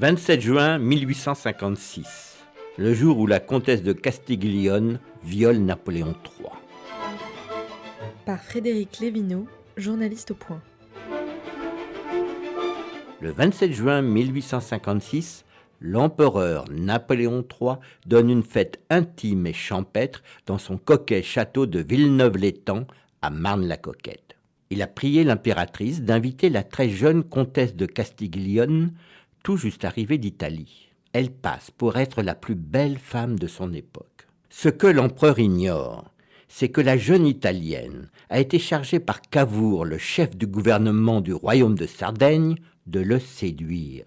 27 juin 1856, le jour où la comtesse de Castiglione viole Napoléon III. Par Frédéric Lévineau, journaliste au Point. Le 27 juin 1856, l'empereur Napoléon III donne une fête intime et champêtre dans son coquet château de Villeneuve-l'Étang à Marne-la-Coquette. Il a prié l'impératrice d'inviter la très jeune comtesse de Castiglione, tout juste arrivée d'Italie. Elle passe pour être la plus belle femme de son époque. Ce que l'empereur ignore, c'est que la jeune Italienne a été chargée par Cavour, le chef du gouvernement du royaume de Sardaigne, de le séduire.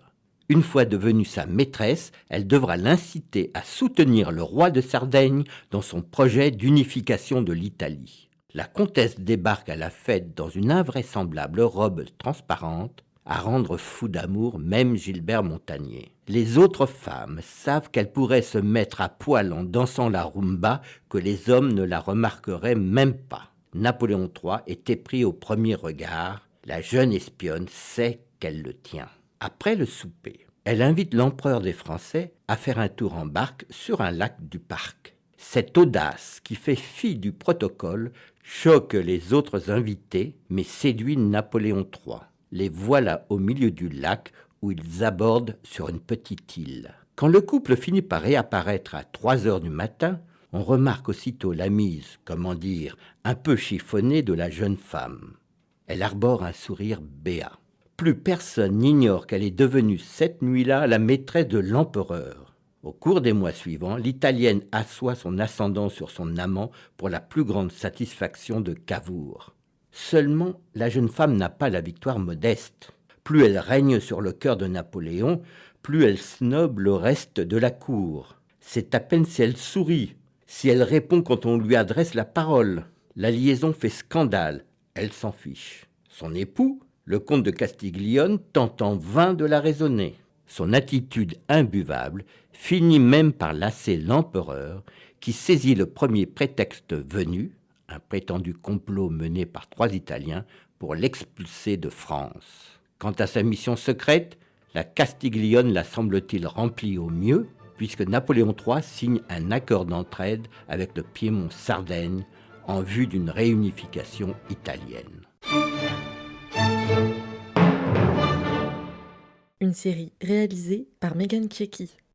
Une fois devenue sa maîtresse, elle devra l'inciter à soutenir le roi de Sardaigne dans son projet d'unification de l'Italie. La comtesse débarque à la fête dans une invraisemblable robe transparente, à rendre fou d'amour même Gilbert Montagnier. Les autres femmes savent qu'elle pourrait se mettre à poil en dansant la rumba, que les hommes ne la remarqueraient même pas. Napoléon III est épris au premier regard. La jeune espionne sait qu'elle le tient. Après le souper, elle invite l'empereur des Français à faire un tour en barque sur un lac du parc. Cette audace qui fait fi du protocole choque les autres invités, mais séduit Napoléon III. Les voilà au milieu du lac où ils abordent sur une petite île. Quand le couple finit par réapparaître à 3 heures du matin, on remarque aussitôt la mise, comment dire, un peu chiffonnée de la jeune femme. Elle arbore un sourire béat. Plus personne n'ignore qu'elle est devenue cette nuit-là la maîtresse de l'empereur. Au cours des mois suivants, l'Italienne assoit son ascendant sur son amant pour la plus grande satisfaction de Cavour. Seulement, la jeune femme n'a pas la victoire modeste. Plus elle règne sur le cœur de Napoléon, plus elle snobe le reste de la cour. C'est à peine si elle sourit, si elle répond quand on lui adresse la parole. La liaison fait scandale, elle s'en fiche. Son époux, le comte de Castiglione, tente en vain de la raisonner. Son attitude imbuvable finit même par lasser l'empereur, qui saisit le premier prétexte venu, un prétendu complot mené par 3 Italiens pour l'expulser de France. Quant à sa mission secrète, la Castiglione la semble-t-il remplie au mieux, puisque Napoléon III signe un accord d'entraide avec le Piémont-Sardaigne en vue d'une réunification italienne. Une série réalisée par Megan Kieki.